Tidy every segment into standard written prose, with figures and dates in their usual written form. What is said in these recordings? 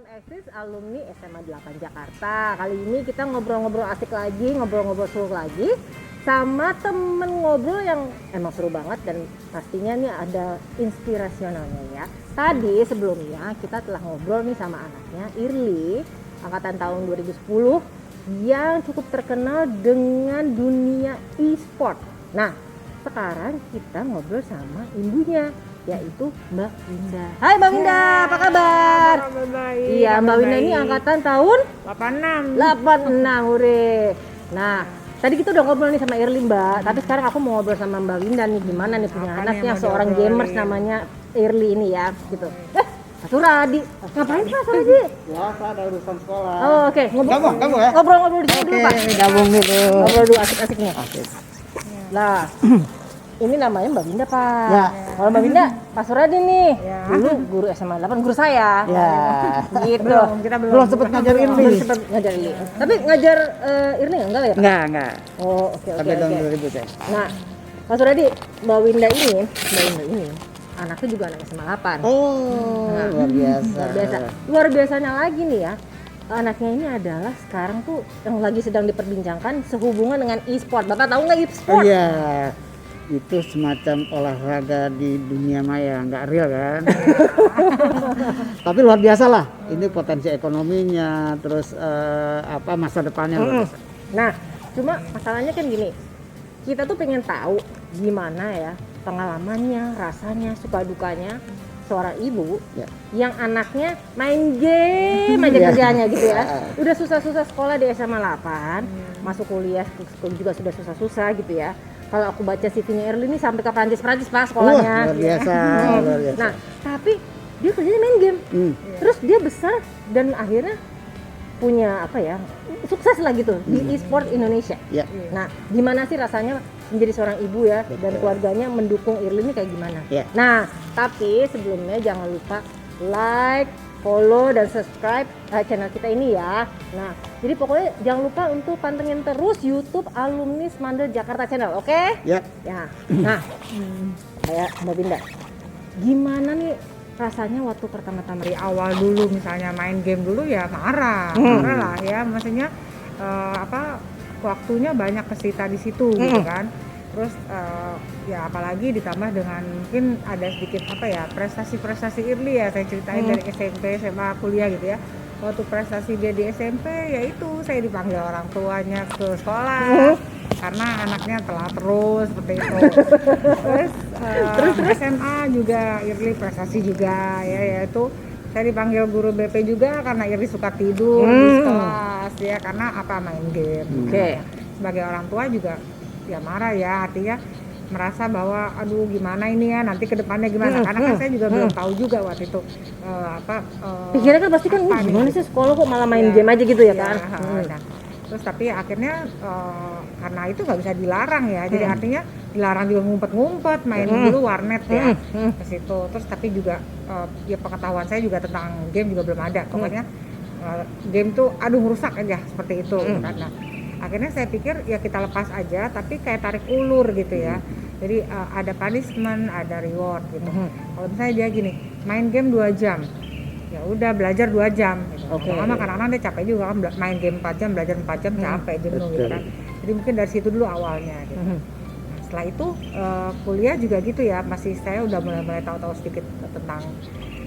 Salam Eksis alumni SMA 8 Jakarta. Kali ini kita ngobrol-ngobrol asik lagi, ngobrol-ngobrol seru lagi sama temen ngobrol yang emang seru banget dan pastinya nih ada inspirasionalnya ya. Tadi sebelumnya kita telah ngobrol nih sama anaknya Irly, angkatan tahun 2010 yang cukup terkenal dengan dunia e-sport. Nah, sekarang kita ngobrol sama ibunya, yaitu Mbak Winda. Hai Mbak Winda, apa kabar? Baik. Iya, Mbak Winda ini angkatan tahun 86. 86, hore. Nah, tadi kita udah ngobrol nih sama Irly Mbak, tapi sekarang aku mau ngobrol sama Mbak Winda nih, gimana nih punya Apa anak nih yang yang mau seorang diobrolin? gamers namanya Irly ini ya, gitu. Pak Suradi, ngapain Pak Suradi? Biasa ada urusan sekolah. Oh, oke, Kamu ya? ngobrol-ngobrol di sini dulu Pak. Gabung dulu. Ngobrol dulu asik-asiknya. Nah, ini namanya Mbak Winda Pak. Ya. Kalau Mbak Winda, Pak Suradi nih, Ya. dulu guru SMA 8, guru saya. Ya. Gitu. Kita belum. Belum sempet ngajar Belum Irly. sempet ngajar Irly. Tapi ngajar Irly enggak ya Pak? Enggak. Oh, oke. Sampai tahun 2000 saya. Nah, Pak Suradi, Mbak Winda ini anaknya juga anak SMA 8. Oh, Nah, luar biasa. Luar biasa. Luar biasanya lagi nih ya. Anaknya ini adalah sekarang tuh yang lagi sedang diperbincangkan sehubungan dengan e-sport. Bapak tahu nggak Oh e-sport? iya. Itu semacam olahraga di dunia maya, nggak real kan? Tapi luar biasa lah. Ini potensi ekonominya, terus masa depannya. luar biasa. Nah, cuma masalahnya kan gini. Kita tuh pengen tahu gimana ya pengalamannya, rasanya, suka dukanya seorang ibu Ya. yang anaknya main game aja Ya. kerjanya gitu ya. Udah susah-susah sekolah di SMA 8, masuk kuliah juga sudah susah-susah gitu ya. Kalau aku baca CV-nya Irly ini sampai ke Prancis Pak sekolahnya. Luar biasa, luar biasa. Nah, tapi dia kerjanya main game. Hmm. Terus dia besar dan akhirnya punya apa ya, sukses lah gitu di e-sport Indonesia. Ya. Nah, gimana sih rasanya menjadi seorang ibu ya dan Betul. keluarganya mendukung Irly ini kayak gimana? Ya. Nah, tapi sebelumnya jangan lupa like, follow dan subscribe channel kita ini ya. Nah, jadi pokoknya jangan lupa untuk pantengin terus YouTube Alumni Smandel Jakarta Channel, oke? Ya. Ya. Nah, kayak Mbak Winda, gimana nih rasanya waktu pertama-tama Dari awal dulu misalnya main game dulu ya marah lah ya, maksudnya waktunya banyak kesita di situ gitu kan. Terus ya apalagi ditambah dengan mungkin ada sedikit prestasi-prestasi Irly ya, saya ceritain dari SMP, SMA, kuliah gitu ya. Waktu prestasi dia di SMP ya itu saya dipanggil orang tuanya ke sekolah karena anaknya telat terus seperti itu. Terus SMA juga Irly prestasi juga ya, yaitu saya dipanggil guru BP juga karena Irly suka tidur di kelas ya, karena main game. Oke. Sebagai orang tua juga ya marah ya, artinya merasa bahwa aduh gimana ini ya nanti ke depannya gimana, karena kan saya juga belum tahu juga waktu itu pikirnya kan pasti kan apa nih gimana gitu. sih sekolah kok malah main Ya, game aja gitu ya kan? nah, terus tapi akhirnya karena itu nggak bisa dilarang ya, jadi artinya dilarang juga ngumpet-ngumpet main dulu warnet ya ke situ. Terus tapi juga ya pengetahuan saya juga tentang game juga belum ada, pokoknya game tuh aduh rusak aja seperti itu kan. Nah, akhirnya saya pikir ya kita lepas aja, tapi kayak tarik ulur gitu ya. Jadi ada punishment, ada reward gitu. Kalau misalnya dia gini, main game 2 jam, ya udah belajar 2 jam gitu. Oke. Lama-lama kadang-kadang dia capek juga kan, main game 4 jam, belajar 4 jam capek jenuh gitu kan. Jadi mungkin dari situ dulu awalnya gitu. Nah, setelah itu kuliah juga gitu ya, masih saya udah mulai tahu-tahu sedikit tentang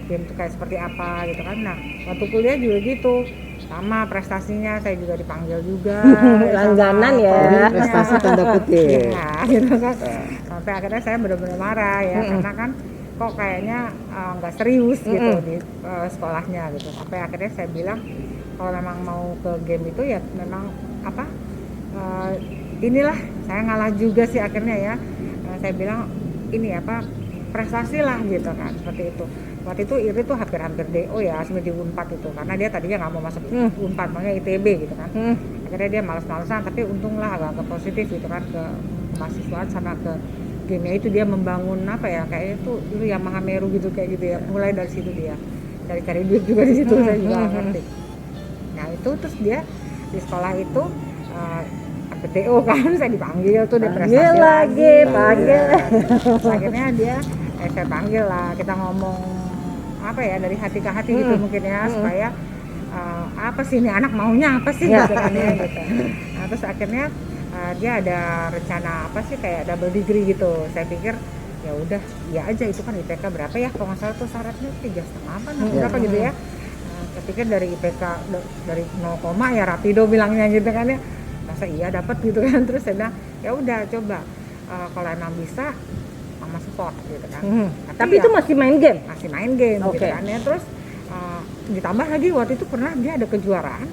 game itu kayak seperti apa gitu kan. Nah, waktu kuliah juga gitu, sama prestasinya saya juga dipanggil juga Langganan sama ya. koordinatornya. Prestasi tanda kutip. Ya, gitu kan. Sampai akhirnya saya benar-benar marah ya, karena kan kok kayaknya nggak serius gitu di sekolahnya gitu. Sampai akhirnya saya bilang kalau memang mau ke game itu ya memang inilah saya ngalah juga sih akhirnya ya. Saya bilang ini prestasi lah gitu kan, seperti itu. Waktu itu Irly tuh hampir DO ya sebenarnya di Unpad itu, karena dia tadinya nggak mau masuk Unpad, makanya ITB gitu kan. Akhirnya dia malas-malasan, tapi untunglah agak positif gitu kan ke mahasiswaan sama ke game-nya itu. Dia membangun kayaknya tuh dulu Yamaha Meru gitu kayak gitu ya, mulai dari situ dia cari duit juga di situ. Saya juga nggak ngerti. Nah itu terus dia di sekolah itu sampai DO kan, saya dipanggil tuh, dia prestasi Panggil. Akhirnya dia saya panggil lah, kita ngomong apa ya, dari hati ke hati gitu mungkin ya, supaya apa sih ini anak maunya apa sih gitu kan ya gitu. Nah, terus akhirnya dia ada rencana apa sih kayak double degree gitu. Saya pikir ya udah ya aja, itu kan IPK berapa ya kalau nggak salah tuh syaratnya 3,5 apa berapa gitu ya. Saya pikir dari IPK dari 0, ya rapido bilangnya gitu kan ya, masa iya dapat gitu kan. Terus saya bilang ya udah coba, kalau emang bisa mama support gitu kan. Tapi itu masih main game. Masih main game gitu Oke. kan ya. Terus ditambah lagi waktu itu pernah dia ada kejuaraan,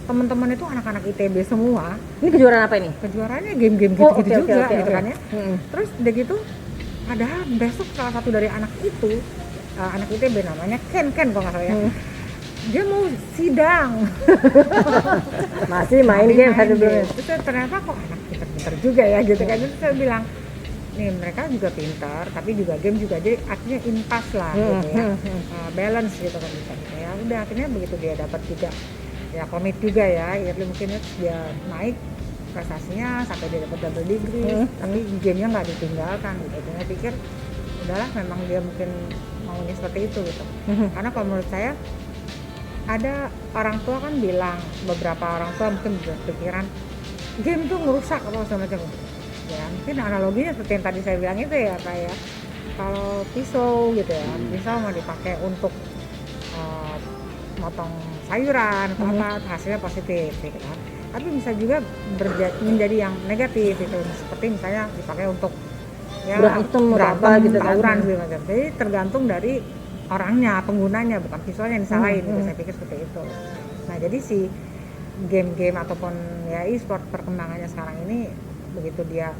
teman-teman itu anak-anak ITB semua, Ini kejuaraan apa ini? kejuaraannya game-game Oh, gitu-gitu oke, juga oke, gitu oke. kan ya. Terus udah gitu, padahal besok salah satu dari anak itu, anak ITB namanya Ken kalau nggak salah ya, dia mau sidang. Masih main game hari dulu. Terus ternyata kok anak pinter-pinter juga ya gitu kan. Terus saya bilang, nih mereka juga pintar tapi juga game juga, jadi artinya impas lah gitu ya. Balance gitu kan bisa gitu ya. Udah akhirnya begitu dia dapat juga ya komit juga ya, Irli mungkin ya, dia naik prestasinya sampai dia dapat double degree, tapi gamenya nggak ditinggalkan gitu. Jadi saya pikir udahlah, memang dia mungkin maunya seperti itu gitu. Karena kalau menurut saya ada orang tua kan bilang, beberapa orang tua mungkin berpikiran game tuh merusak apa segala macam. Ya mungkin analoginya seperti yang tadi saya bilang itu ya, kayak kalau pisau gitu ya, pisau mau dipakai untuk motong sayuran atau apa, hasilnya positif gitu kan. Tapi bisa juga menjadi yang negatif gitu, seperti misalnya dipakai untuk ya Berantem atau apa gitu kan. tawuran segala macam. Jadi tergantung dari orangnya, penggunanya, bukan visualnya yang disalahin gitu. Saya pikir seperti itu. Nah jadi si game-game ataupun ya e-sport perkembangannya sekarang ini, begitu dia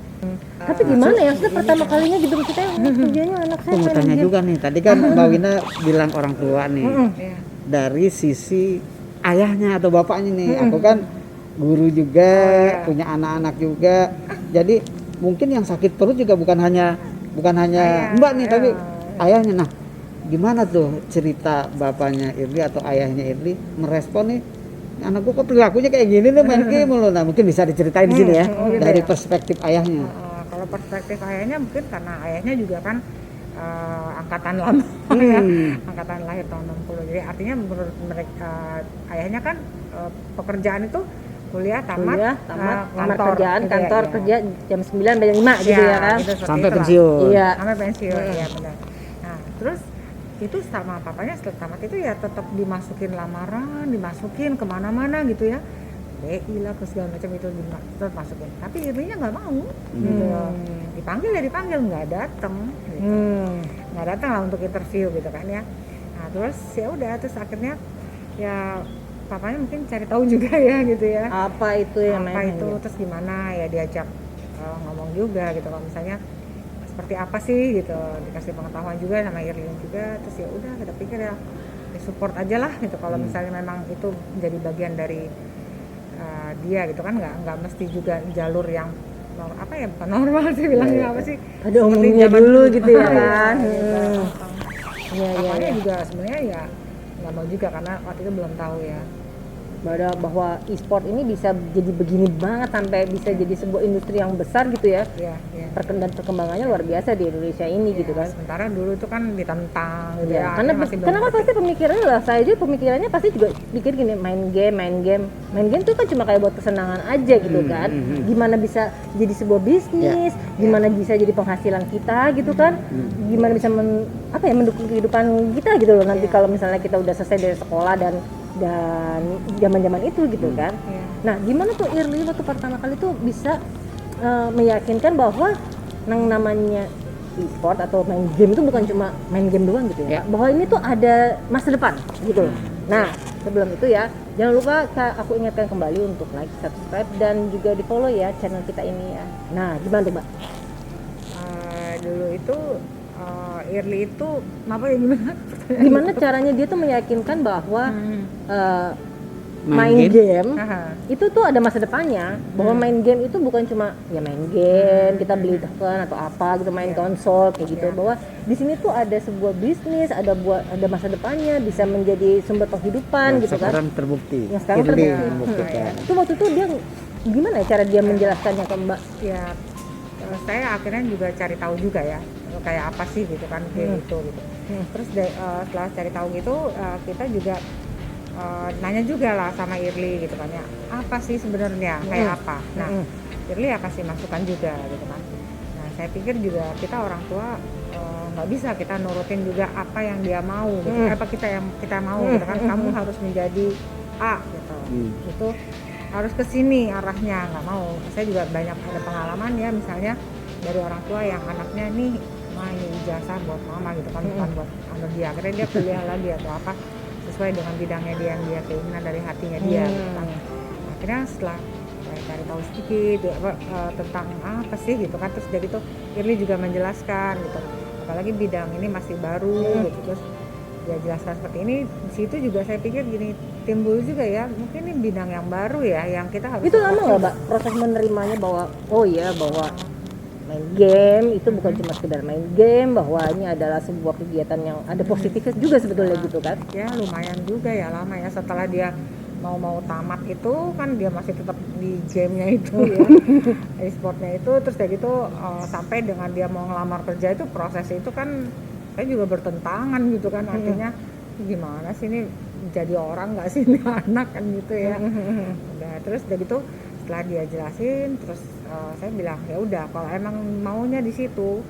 Tapi gimana ya? Saya pertama kalinya gitu maksudnya tujuannya anak saya Aku mau main tanya game. juga nih, tadi kan Mbak Wina bilang orang tua nih, ya, dari sisi ayahnya atau bapaknya nih, aku kan guru juga, punya anak-anak juga, jadi mungkin yang sakit perut juga bukan hanya Ayah, Mbak nih, tapi ayahnya. Nah, gimana tuh cerita bapaknya Irli atau ayahnya Irli merespon nih, anakku kok perilakunya kayak gini nih, main game loh. Nah, mungkin bisa diceritain di sini ya, gitu dari ya. perspektif ayahnya. Kalau perspektif ayahnya mungkin karena ayahnya juga kan angkatan lama ya, angkatan lahir tahun 60. Jadi artinya menurut mereka ayahnya kan pekerjaan itu kuliah tamat, Ngelamar kerjaan, gitu ya, kantor iya. kerja jam 9 sampai jam 5 gitu ya kan. gitu, seperti Sampai itulah. pensiun. Iya. Sampai pensiun, iya benar. Nah terus itu sama papanya setelah tamat itu ya tetap dimasukin lamaran, dimasukin kemana-mana gitu ya, BI lah ke segala macam itu tetap masukin. Tapi Irlinya nggak mau, gitu. Dipanggil ya dipanggil, nggak datang, gitu. Nggak datang lah untuk interview gitu kan ya. Nah terus ya udah, terus akhirnya ya papanya mungkin cari tahu juga ya gitu ya. Apa itu yang Apa main itu, game? terus gimana ya, diajak ngomong juga gitu, kalau misalnya seperti apa sih gitu, dikasih pengetahuan juga sama Irlin juga. Terus ya udah kita pikir ya support aja lah gitu, kalau misalnya memang itu menjadi bagian dari dia gitu kan, nggak mesti juga jalur yang apa ya, bukan normal sih bilangnya apa sih, Ada seperti umumnya zaman dulu gitu ya Iya, kan. gitu. Iya, iya, Papanya iya. juga sebenarnya ya nggak mau juga karena waktu itu belum tahu ya. Bahwa e-sport ini bisa jadi begini banget sampai bisa jadi sebuah industri yang besar gitu ya. Iya. Dan perkembangannya luar biasa di Indonesia ini gitu kan. Sementara dulu itu kan ditentang gitu Ya, ya. karena artinya masih belum kan pasti pemikirannya lah, saya aja pemikirannya pasti juga pikir gini, main game tuh kan cuma kayak buat kesenangan aja gitu kan. Gimana bisa jadi sebuah bisnis, gimana bisa jadi penghasilan kita gitu kan, gimana bisa mendukung kehidupan kita gitu loh nanti kalau misalnya kita udah selesai dari sekolah dan zaman-zaman itu gitu kan. Nah gimana tuh Irli waktu pertama kali tuh bisa meyakinkan bahwa yang namanya e-sport atau main game itu bukan cuma main game doang gitu ya, bahwa ini tuh ada masa depan gitu. Nah sebelum itu ya jangan lupa aku ingatkan kembali untuk like, subscribe dan juga di follow ya channel kita ini ya. Nah gimana tuh Mbak? Dulu itu Irli itu apa ya, Gimana caranya dia tuh meyakinkan bahwa main Main game Aha. itu tuh ada masa depannya, bahwa main game itu bukan cuma ya main game, kita beli token atau apa gitu, main konsol kayak gitu, bahwa di sini tuh ada sebuah bisnis, ada masa depannya, bisa menjadi sumber penghidupan gitu kan. Sekarang terbukti. Yang sekarang Irli terbukti. membuktikan. Itu waktu itu dia gimana ya cara dia menjelaskannya ke Mbak? Ya saya akhirnya juga cari tahu juga ya kayak apa sih gitu kan kayak gitu. Terus setelah cari tahu gitu kita juga nanya juga lah sama Irli gitu kan ya, apa sih sebenarnya kayak apa. Nah Irli ya kasih masukan juga gitu kan. Nah saya pikir juga kita orang tua nggak bisa kita nurutin juga apa yang dia mau gitu. Apa kita mau gitu kan, kamu harus menjadi A gitu. Itu harus ke sini arahnya, nggak mau. Saya juga banyak ada pengalaman ya, misalnya dari orang tua yang anaknya nih ini ijazah buat mama gitu kan, bukan buat anak dia, akhirnya dia kuliah lagi atau apa sesuai dengan bidangnya dia yang dia keinginan dari hatinya dia gitu kan. Akhirnya setelah saya cari tahu sedikit tentang apa sih gitu kan, terus dari itu Irli juga menjelaskan gitu, apalagi bidang ini masih baru gitu, terus dia jelaskan seperti ini. Di situ juga saya pikir gini, timbul juga ya, mungkin ini bidang yang baru ya yang kita harus Itu lama nggak, Mbak, proses menerimanya bahwa bahwa main game itu bukan cuma sekedar main game, bahwa ini adalah sebuah kegiatan yang ada positifnya juga sebetulnya gitu kan? Ya lumayan juga ya, lama ya, setelah dia mau tamat itu kan dia masih tetap di gamenya itu ya, e-sportnya itu, terus kayak gitu sampai dengan dia mau ngelamar kerja itu proses itu kan saya juga bertentangan gitu kan, artinya gimana sih ini jadi orang nggak sih ini anak kan gitu ya. Udah, terus udah gitu setelah dia jelasin, terus saya bilang ya udah kalau emang maunya di situ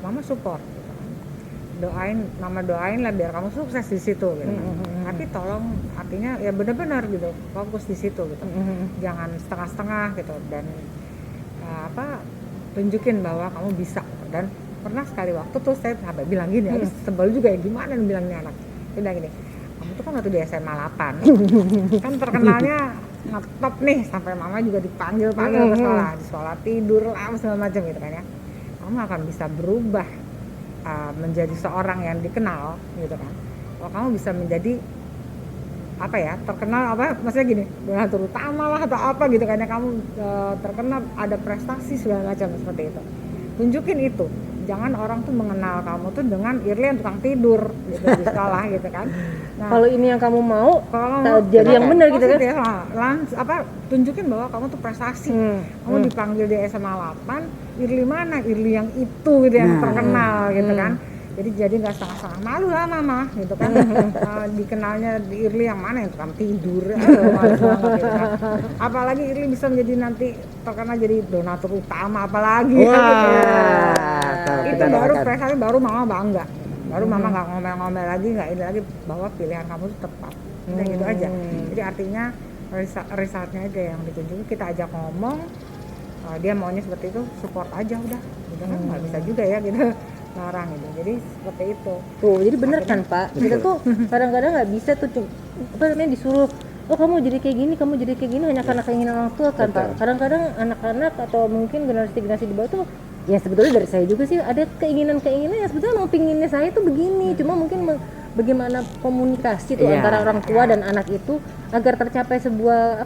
mama support gitu kan. doain lah biar kamu sukses di situ gitu. Tapi tolong artinya ya benar-benar gitu fokus di situ gitu, jangan setengah-setengah gitu, dan tunjukin bahwa kamu bisa gitu. Dan pernah sekali waktu tuh saya sampai bilang gini, habis sebel juga ya, gimana bilangnya anak, dia bilang gini, kamu tuh kan waktu di SMA 8 kan terkenalnya ngetop nih, sampai mama juga dipanggil ke sekolah, di sekolah tidur lah segala macam gitu kan ya, kamu akan bisa berubah menjadi seorang yang dikenal gitu kan. Kalau kamu bisa menjadi terkenal maksudnya gini, donatur utama lah atau apa gitu kan ya, kamu terkenal ada prestasi segala macam seperti itu, tunjukin itu. Jangan orang tuh mengenal kamu tuh dengan Irli yang tukang tidur gitu di sekolah gitu kan. Nah, kalau ini yang kamu mau, jadi yang benar gitu kan. Tunjukin bahwa kamu tuh prestasi. Kamu dipanggil di SMA 8, Irli mana? Irli yang itu gitu, yang terkenal gitu kan. Jadi nggak setengah-setengah, malu lah mama gitu kan. Dikenalnya di Irli yang mana, yang tukang tidur, malu banget gitu kan. Apalagi Irli bisa menjadi nanti terkenal jadi donatur utama, apalagi gitu ya. Itu baru prestasi, baru mama bangga, baru mama nggak ngomel-ngomel lagi, nggak ini lagi, bahwa pilihan kamu itu tepat. Udah gitu aja. Jadi artinya resultnya aja yang ditunjukin, kita ajak ngomong, dia maunya seperti itu, support aja udah gitu kan. Nggak bisa juga ya gitu larang gitu, jadi seperti itu tuh. Jadi bener kan Pak, kita tuh kadang-kadang nggak bisa tuh disuruh, oh kamu jadi kayak gini, kamu jadi kayak gini, hanya karena keinginan orang tua kan Pak. Kadang-kadang anak-anak atau mungkin generasi di bawah tuh, ya sebetulnya dari saya juga sih ada keinginan yang sebetulnya mau pinginnya saya tuh begini, cuma mungkin bagaimana komunikasi tuh antara orang tua dan anak itu agar tercapai sebuah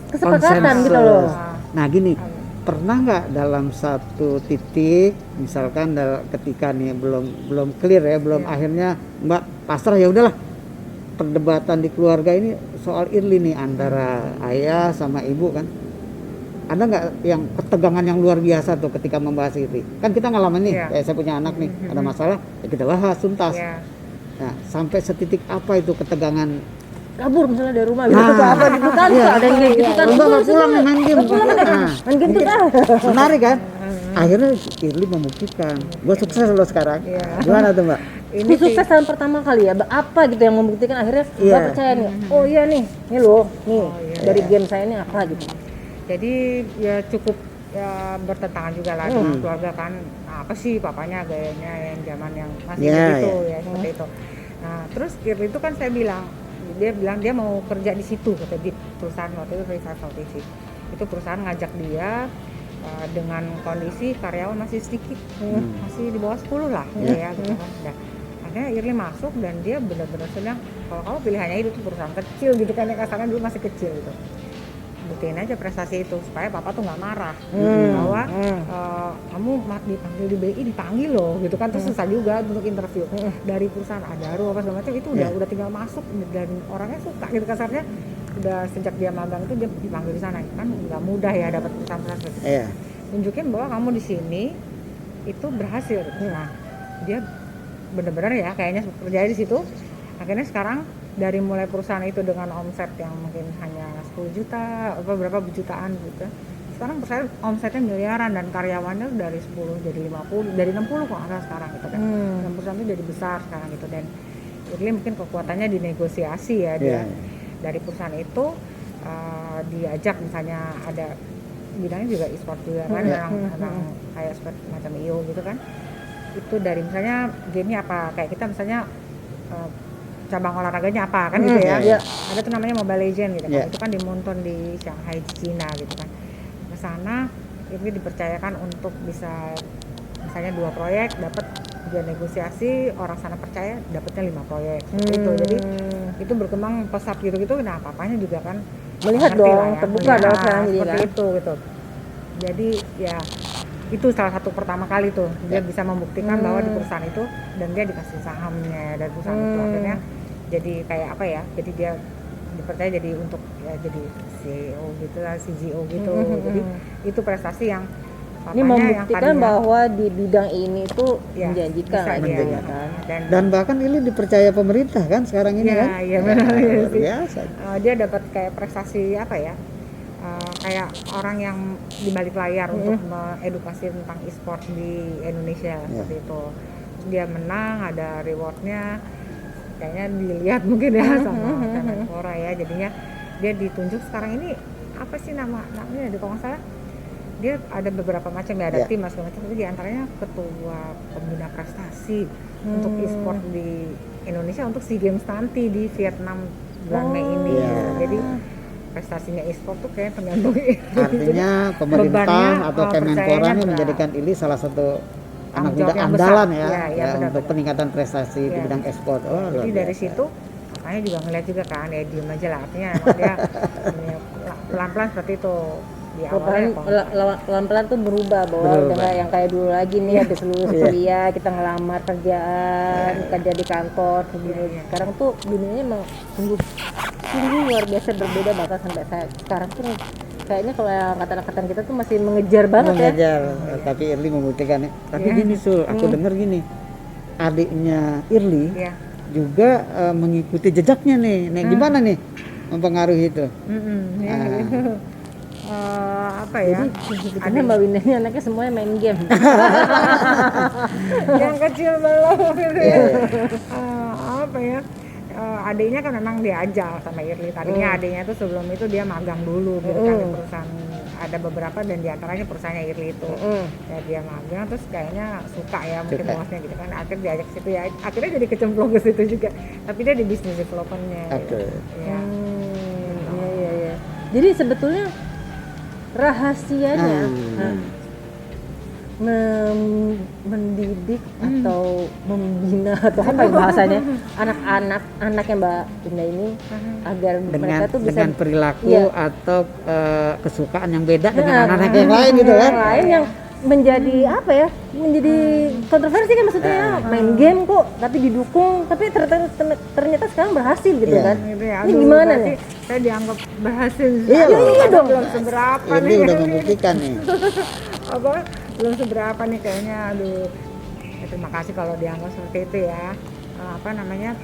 kesepakatan gitu loh. Nah gini, pernah nggak dalam satu titik misalkan ketika nih belum clear ya, akhirnya Mbak pasrah, ya udahlah perdebatan di keluarga ini soal Irli nih antara ayah sama ibu kan, ada nggak yang ketegangan yang luar biasa tuh ketika membahas Irli? Kan kita ngalamin nih, saya punya anak nih, ada masalah ya kita bahas tuntas. Nah sampai setitik apa itu ketegangan? Kabur misalnya dari rumah gitu, apa gitu kan, ada yang kayak gitu kan, pulang main game, main game tuh kan menarik kan. Akhirnya Irli membuktikan, gue sukses loh sekarang. Gimana tuh Mbak? Ini sukses tahun pertama kali ya, apa gitu yang membuktikan akhirnya Mbak percaya nih, oh iya nih loh, dari game saya ini apa gitu. Jadi ya cukup bertentangan juga lah dengan keluarga kan, apa sih papanya gayanya yang zaman yang masih begitu ya seperti itu. Nah terus Irli itu kan saya bilang, dia bilang dia mau kerja di situ, kata di perusahaan waktu itu Revival TV. Itu perusahaan ngajak dia dengan kondisi karyawan masih sedikit, masih di bawah 10 lah ya gitu kan. Nah, akhirnya Irli masuk dan dia benar-benar sedang, kalau kamu pilihannya itu tuh perusahaan kecil gitu kan, kasarnya dulu masih kecil gitu. Buktiin aja prestasi itu supaya papa tuh nggak marah bahwa kamu dipanggil di BI, dipanggil loh gitu kan, terus susah juga untuk interview dari perusahaan Adaro apa segala macam, itu udah tinggal masuk dan orangnya suka gitu kasarnya, udah sejak dia magang itu dia dipanggil di sana, kan nggak mudah ya dapat perusahaan-perusahaan seperti itu. Iya. Tunjukin bahwa kamu di sini itu berhasil. Nah, dia benar-benar ya kayaknya kerja di situ. Akhirnya sekarang dari mulai perusahaan itu dengan omset yang mungkin hanya 10 juta, berapa jutaan gitu. Sekarang perusahaan omsetnya miliaran dan karyawannya dari 10 jadi 50, dari 60 kok nggak salah sekarang gitu kan. Dan perusahaan itu jadi besar sekarang gitu, dan Irli mungkin kekuatannya di negosiasi ya dia. Iya. Dari perusahaan itu diajak misalnya ada bidangnya juga e-sport juga kan, orang kayak seperti macam IO gitu kan. Itu dari misalnya gamenya apa, kayak kita misalnya cabang olahraganya apa kan gitu ya. Iya. Ada tuh namanya Mobile Legends gitu kan. Iya. Itu kan dimonton di Shanghai di Cina gitu kan. Ke sana ini dipercayakan untuk bisa misalnya 2 proyek dapat, dia negosiasi, orang sana percaya dapatnya 5 proyek seperti itu. Jadi itu berkembang pesat gitu-gitu. Nah, papanya juga kan Melihat ngerti dong, lah ya, terbuka melihat dong sekarang jadi seperti kan. itu gitu. Jadi ya itu salah satu pertama kali tuh dia bisa membuktikan bahwa di perusahaan itu, dan dia dikasih sahamnya dari perusahaan itu. Akhirnya jadi kayak apa ya, jadi dia dipercaya jadi untuk ya jadi CEO gitu lah, CGO gitu. Jadi itu prestasi yang Ini papanya yang membuktikan tadinya bahwa di bidang ini tuh ya, menjanjikan bisa lah dia, gitu ya. ya kan. Dan bahkan ini dipercaya pemerintah kan sekarang ini Iya, kan? iya benar, iya Luar sih. biasa. Dia dapat kayak prestasi apa ya, kayak orang yang di balik layar untuk mengedukasi tentang e-sport di Indonesia seperti itu. Terus dia menang, ada rewardnya, kayaknya dilihat mungkin ya sama Kemenpora ya. Jadinya dia ditunjuk sekarang ini apa sih namanya, kalau nggak salah dia ada beberapa macam ya, ada tim macam macam, tapi diantaranya ketua pembina prestasi untuk e-sport di Indonesia untuk SEA Games nanti di Vietnam bulan Mei ini. Jadi prestasinya e-sport tuh kayak tergantung itu. Artinya pemerintah atau Kemenpora ini menjadikan ini salah satu anak muda andalan ya, untuk peningkatan prestasi di bidang e-sport. Oh, jadi dari situ makanya juga ngeliat juga kan, ya diem aja lah, artinya emang dia pelan-pelan seperti itu. Di awalnya Pelan-pelan tuh berubah bahwa udah nggak yang kayak dulu lagi nih, habis lulus kuliah kita ngelamar kerjaan, kerja di kantor begini. Sekarang tuh dunianya emang sungguh luar biasa berbeda, bahkan sampai sekarang tuh kayaknya kalau yang angkatan-angkatan kita tuh masih mengejar banget ya. Tapi Irli membuktikan ya. Tapi gini Sul, aku dengar gini, adiknya Irli juga mengikuti jejaknya nih. Nah, gimana nih mempengaruhi itu? Apa ya? Karena Mbak Winda ini anaknya semuanya main game. Yang kecil belum gitu ya. Apa ya? Adiknya kan memang diajak sama Irli. Tadinya adiknya tuh sebelum itu dia magang dulu gitu kan di perusahaan, ada beberapa dan diantaranya perusahaannya Irli itu. Ya dia magang terus kayaknya suka ya mungkin bosnya gitu kan. Akhirnya diajak ke situ ya. Akhirnya jadi kecemplung ke situ juga. Tapi dia di bisnis development-nya. Gitu. Ya. Iya. Jadi sebetulnya rahasianya mendidik atau membina atau apa ya bahasanya anak yang Mbak Winda ini agar mereka tuh bisa dengan perilaku atau kesukaan yang beda dengan anak-anak yang lain gitu kan, yang menjadi apa ya, menjadi kontroversi kan maksudnya ya, main game kok tapi didukung, tapi ternyata sekarang berhasil gitu kan. Ini gimana nih? Saya dianggap berhasil. Iya dong, belum seberapa ini nih. udah membuktikan nih. Apa belum seberapa nih kayaknya, aduh ya, terima kasih kalau dianggap seperti itu ya. Apa namanya,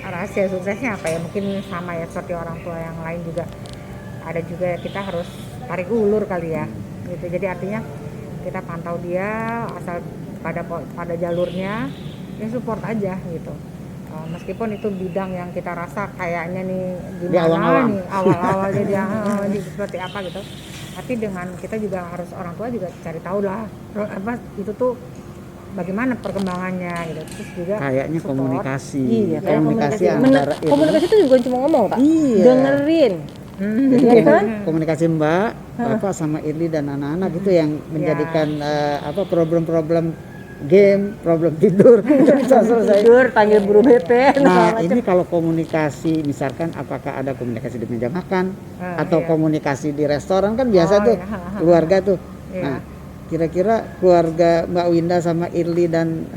rahasia suksesnya apa ya, mungkin sama ya seperti orang tua yang lain juga, ada juga kita harus tarik ulur kali ya gitu. Jadi artinya kita pantau dia, asal pada jalurnya ya support aja gitu. Meskipun itu bidang yang kita rasa kayaknya nih gimana nih awal-awalnya dia seperti apa gitu, tapi dengan kita juga harus, orang tua juga cari tahu lah apa itu tuh bagaimana perkembangannya gitu. Terus juga kayaknya support. komunikasi. Iya, Komunikasi antara komunikasi itu bukan cuma ngomong, Pak. Iya. Dengerin. Jadi Iya kan? komunikasi Mbak, Bapak sama Irli dan anak-anak itu yang menjadikan problem-problem game, problem tidur bisa selesai. Tidur, panggil guru BP. Nah, ini kalau komunikasi, misalkan apakah ada komunikasi di meja makan atau komunikasi di restoran kan biasa tuh keluarga tuh. Nah, kira-kira keluarga Mbak Winda sama Irli dan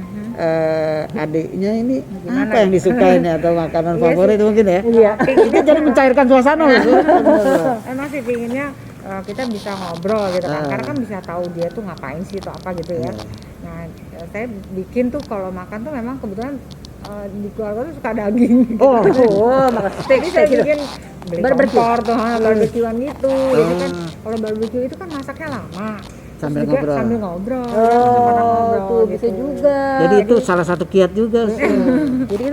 adiknya ini Gimana apa yang disukain ya, atau makanan Iya favorit mungkin ya. Iya. Itu jadi mencairkan suasana loh. Emang sih pinginnya kita bisa ngobrol gitu kan, Ah. karena kan bisa tahu dia tuh ngapain sih atau apa gitu ya. Iya. Nah saya bikin tuh kalau makan tuh memang kebetulan di keluarga tuh suka daging. Oh, makan steak Jadi saya gitu. bikin beli Barbecue. kompor tuh, barbekyuan gitu. Jadi kan Ah. kalau barbecue itu kan masaknya lama. Terus Sambil juga ngobrol. sambil ngobrol. Oh, tuh bisa gitu. juga. Jadi itu salah satu kiat juga sih. Jadi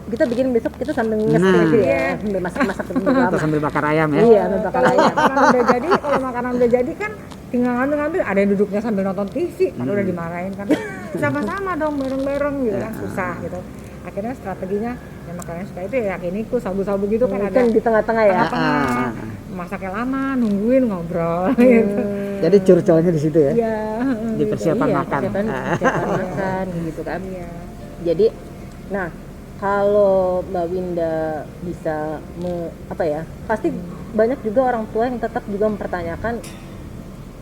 kita bikin besok kita sambil nges Nah. aja ya, sambil masak-masak Atau lama. sambil bakar ayam ya. Iya, sambil bakar Kalau ayam. makanan udah jadi, kan tinggal ngambil, ada yang duduknya sambil nonton TV, kan udah dimarahin kan. Sama-sama dong bareng-bareng gitu kan, susah gitu. Akhirnya strateginya yang makanan suka itu ya yakiniku, sabu-sabu gitu kan ada Kan di tengah-tengah ya. tengah-tengah. Masaknya lama, nungguin ngobrol gitu. Jadi curcolnya di situ ya. Iya. Di persiapan Iya, makan. persiapan makan gitu kan. Iya. Jadi, nah kalau Mbak Winda bisa pasti banyak juga orang tua yang tetap juga mempertanyakan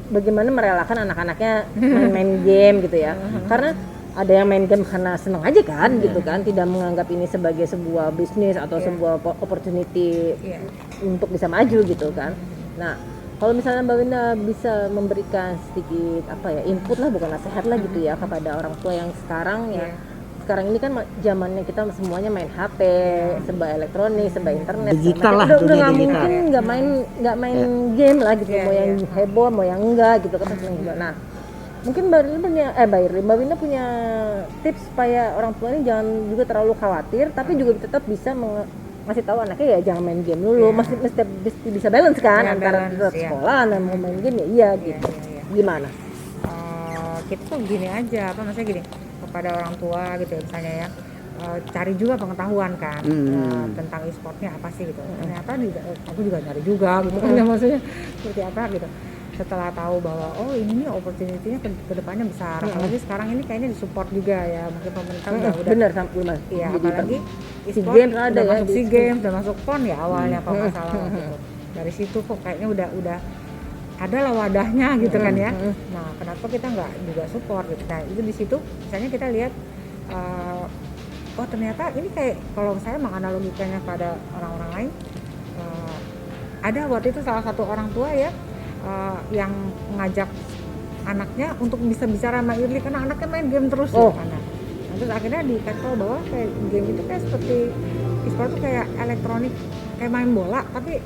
bagaimana merelakan anak-anaknya main-main game gitu ya. Karena ada yang main game karena seneng aja kan gitu kan, tidak menganggap ini sebagai sebuah bisnis atau Iya. sebuah opportunity Iya. untuk bisa maju gitu kan. Nah, kalau misalnya Mbak Winda bisa memberikan sedikit input lah, bukan nasihat lah gitu ya kepada orang tua yang sekarang ya. Iya. Sekarang ini kan zamannya kita semuanya main HP, serba elektronik, serba internet. Digital lah, udah dunia nggak digital. mungkin nggak main game lah gitu, Iya, mau yang iya. heboh, mau yang enggak gitu kan. Nah, mungkin Mbak Irli punya tips supaya orang tua ini jangan juga terlalu khawatir, tapi juga tetap bisa ngasih tahu anaknya ya jangan main game dulu. Iya. Mesti bisa balance kan, Iya, antara balance, tetap iya. sekolah dan mau main game ya iya Iya, gitu. iya, iya. Gimana? Kita tuh gini aja, maksudnya gini, kepada orang tua gitu ya misalnya ya, cari juga pengetahuan kan tentang e-sportnya apa sih gitu. Ternyata aku juga nyari juga gitu kan, ya, maksudnya seperti apa gitu. Setelah tahu bahwa ini nih opportunity-nya ke depannya besar, apalagi sekarang ini kayaknya disupport juga ya, mungkin pemerintah udah Bener Mas. iya, Jadi, apalagi SEA e-sport Games ada udah ya, masuk di SEA situ. Games, udah masuk PON ya awalnya kalau nggak salah waktu itu. Dari situ kok kayaknya udah ada lah wadahnya gitu kan ya. Nah, kenapa kita nggak juga support gitu? Nah, itu di situ misalnya kita lihat ternyata ini kayak kalau saya menganalogikannya pada orang-orang lain, ada waktu itu salah satu orang tua ya yang ngajak anaknya untuk bisa bicara sama Irli karena anaknya main game terus gitu kan. Nah, terus akhirnya dikasih tahu bahwa kayak game itu kayak seperti e-sport tuh kayak elektronik, kayak main bola tapi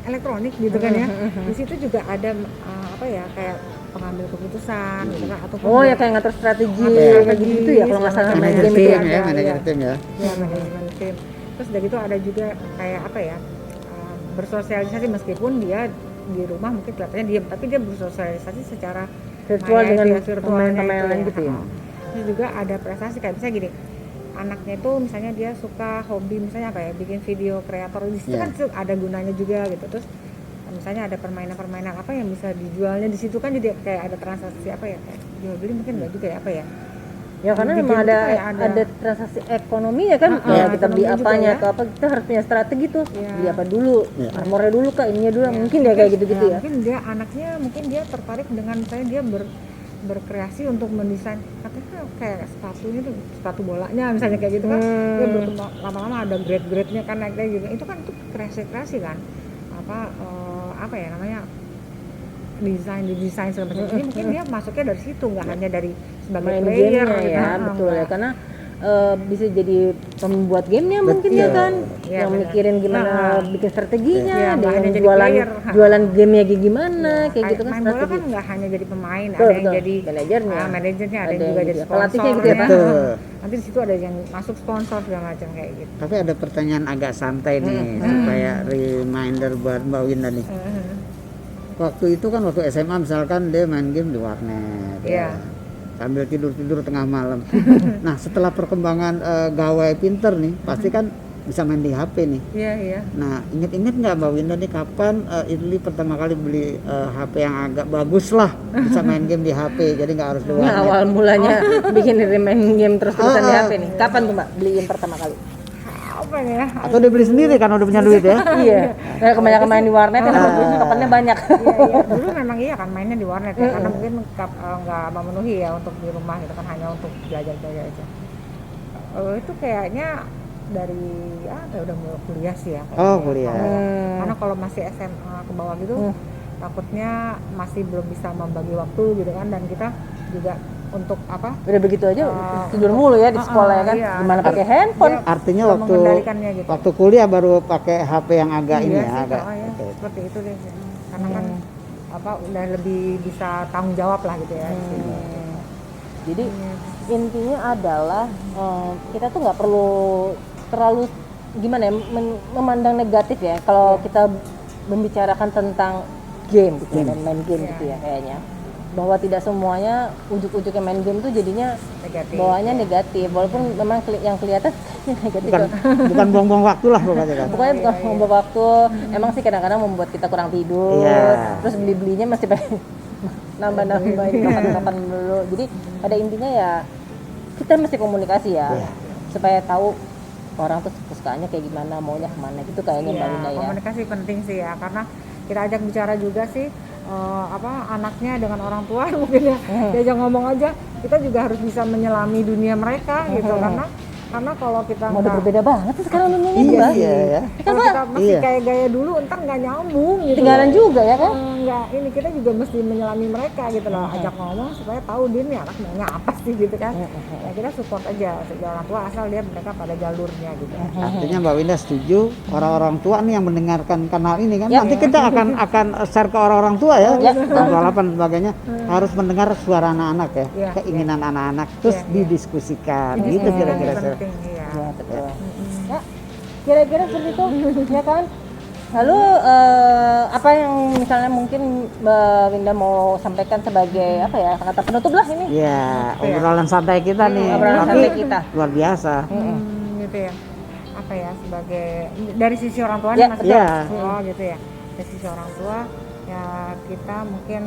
elektronik gitu kan ya. Di situ juga ada kayak pengambil keputusan gitu kan, atau Oh ya kayak ngatur strategi Ngatur kayak gitu ya kalau nggak salah main Manajer game tim itu ya, ya. manajer tim ya. ya manajemen tim. Terus dari itu ada juga kayak bersosialisasi meskipun dia di rumah mungkin kelihatannya diam, tapi dia bersosialisasi secara Virtual maya, dengan ya, virtualnya pemain-pemain itu gitu ya. Terus juga ada prestasi kayak misalnya gini, anaknya itu misalnya dia suka hobi misalnya bikin video kreator, di situ Yeah. kan ada gunanya juga gitu. Terus misalnya ada permainan-permainan apa yang bisa dijualnya di situ kan, jadi kayak ada transaksi kayak jual beli mungkin enggak juga ya Ya karena Di memang game itu ada kayak ada- transaksi ekonominya kan. Ya kita beli ekonomi juga apanya ya. atau apa, kita harus punya strategi tuh. Iya. Beli apa dulu, Iya. armornya dulu kah, ininya dulu, mungkin ya kayak gitu-gitu ya. Mungkin dia anaknya tertarik dengan misalnya dia berkreasi untuk mendesain katanya kayak sepatunya tuh, sepatu bolanya misalnya kayak gitu kan. Dia berkembang lama-lama ada grade-grade-nya kan kayak gitu. Itu kan itu kreasi kan. Apa ya namanya? Desain segala macam. Ini mungkin dia masuknya dari situ, nggak hanya dari sebagai Main player gamenya gitu. ya, betul ya, karena bisa jadi pembuat gamenya mungkin ya Betul. kan, Iya, yang benar. mikirin gimana bikin strateginya, Iya, ada nggak yang hanya jadi jualan player. jualan gamenya gimana, kayak gitu kan main bola strategi. kan nggak hanya jadi pemain, Betul, ada yang betul. jadi Manajernya. manajernya, ada Ada yang juga yang jadi jadi pelatihnya gitu ya, Pak? Betul. Nanti di situ ada yang masuk sponsor segala macam kayak gitu. Tapi ada pertanyaan agak santai nih supaya reminder buat Mbak Winda nih. Waktu itu kan waktu SMA misalkan dia main game di warnet. Iya. Sambil tidur tengah malam. Nah, setelah perkembangan gawai pinter nih, pasti kan bisa main di HP nih. Iya. Nah, inget-inget nggak Mbak Winda nih kapan Irli pertama kali beli HP yang agak bagus lah, bisa main game di HP, jadi nggak harus di Nah, warnet. awal mulanya bikin main game terus-terusan di HP nih. Kapan tuh Mbak beliin pertama kali? Apa ya? Atau dia beli sendiri kan udah punya duit ya? Iya. Nah, kebanyakan main di warnet kan kapannya banyak. Iya. Dulu memang iya kan mainnya di warnet ya, karena mungkin nggak memenuhi ya untuk di rumah gitu kan, hanya untuk belajar aja. Oh, itu kayaknya dari udah mulai kuliah sih ya. Oh, kayaknya. kuliah. Karena kalau masih SMA ke bawah gitu, takutnya masih belum bisa membagi waktu gitu kan, dan kita juga untuk apa? Udah begitu aja tidur mulu ya di sekolah ya kan. iya. Gimana pakai handphone? Dia Artinya bisa waktu mengendalikannya gitu. waktu kuliah baru pakai HP yang agak ini Iya ya, sih, agak. ya. Oke. Seperti itu deh. Karena kan apa udah lebih bisa tanggung jawab lah gitu ya. Jadi intinya adalah kita tuh nggak perlu terlalu gimana ya memandang negatif ya kalau kita membicarakan tentang game gitu ya, dan main game gitu ya kayaknya, bahwa tidak semuanya ujuk-ujuknya main game tuh jadinya Negatif. bawaannya negatif, walaupun memang yang kelihatan negatif Bukan bukan buang-buang waktu lah pokoknya kan. pokoknya bukan membuang waktu. Emang sih kadang-kadang membuat kita kurang tidur, Iya. terus beli-belinya masih pengen nambah-nambahin kapan-kapan dulu. Jadi pada intinya ya kita mesti komunikasi ya, Iya. supaya tahu orang tuh kesukaannya kayak gimana, maunya kemana gitu kayaknya Mbak Linda ya. Komunikasi penting sih ya, karena kita ajak bicara juga sih anaknya dengan orang tua mungkin ya, diajak ngomong aja, kita juga harus bisa menyelami dunia mereka gitu, karena kalau kita Mau udah nggak berbeda banget tuh sekarang dunianya tuh Iya, Mbak. iya ya. kalau kita masih Iya. kayak gaya dulu entar nggak nyambung gitu. Tinggalan juga ya kan. Nggak, ini kita juga mesti menyelami mereka gitu loh, ajak ngomong supaya tahu dia nih anak maunya apa sih gitu kan. Ya kita support aja sebagai orang tua asal dia mereka pada jalurnya gitu. Artinya Mbak Winda setuju orang-orang tua nih yang mendengarkan kanal ini kan, Ya. nanti kita akan share ke orang-orang tua ya, Ya. balapan dan sebagainya, harus mendengar suara anak-anak ya, Ya, keinginan anak-anak, terus Ya, ya. didiskusikan, Ini gitu kan kira-kira. penting ya. Ya, betul. Ya, kira-kira seperti itu ya kan. Lalu apa yang misalnya mungkin Mbak Winda mau sampaikan sebagai apa ya, kata penutup lah ini. Ya, obrolan santai kita nih, Obrolan tapi santai kita. luar biasa. Gitu ya, apa ya, sebagai dari sisi orang tua Ya, nih maksudnya. ya. Oh gitu ya, dari sisi orang tua ya kita mungkin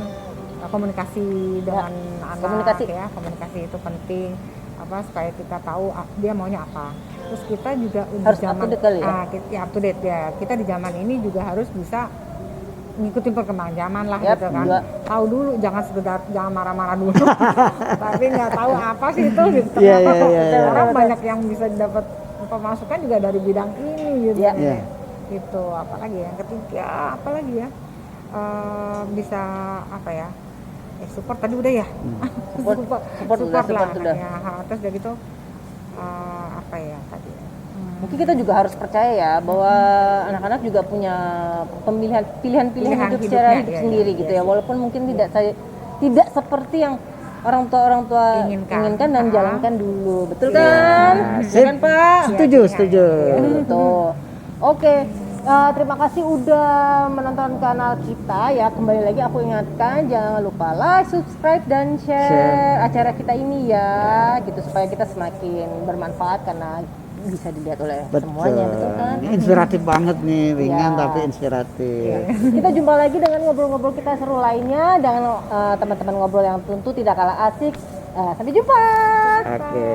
komunikasi dengan anak komunikasi. ya, komunikasi itu penting, apa supaya kita tahu dia maunya apa. Terus kita juga Harus di zaman up to date kali ya? up to date ya, kita di zaman ini juga harus bisa ngikutin perkembangan zaman lah Yap, gitu kan. juga. Tahu dulu, jangan marah-marah dulu. Tapi nggak tahu apa sih itu gitu. Iya, Ternyata iya, iya, iya. orang banyak yang bisa dapat pemasukan juga dari bidang ini gitu. Iya. Iya. Gitu, apalagi yang ketiga, apalagi ya, bisa apa ya? Support tadi udah ya. Support udah, lah. support udah. Ya, terus udah gitu apa ya tadi? Mungkin kita juga harus percaya ya bahwa anak-anak juga punya pilihan Pilihan hidup secara hidupnya, hidup iya, sendiri iya, gitu iya ya, sih. walaupun mungkin tidak seperti yang orang tua inginkan dan jalankan dulu, betul kan? Nah, Ya sip. kan Pak? Setuju, setuju. Betul. Oke, terima kasih udah menonton kanal kita ya. Kembali lagi aku ingatkan, jangan lupa like, subscribe, dan share acara kita ini ya, gitu supaya kita semakin bermanfaat karena bisa dilihat oleh semuanya, betul kan? Ini inspiratif banget nih, ringan Ya. tapi inspiratif. Kita jumpa lagi dengan ngobrol-ngobrol kita seru lainnya dengan teman-teman ngobrol yang tentu tidak kalah asik. Sampai jumpa. Oke.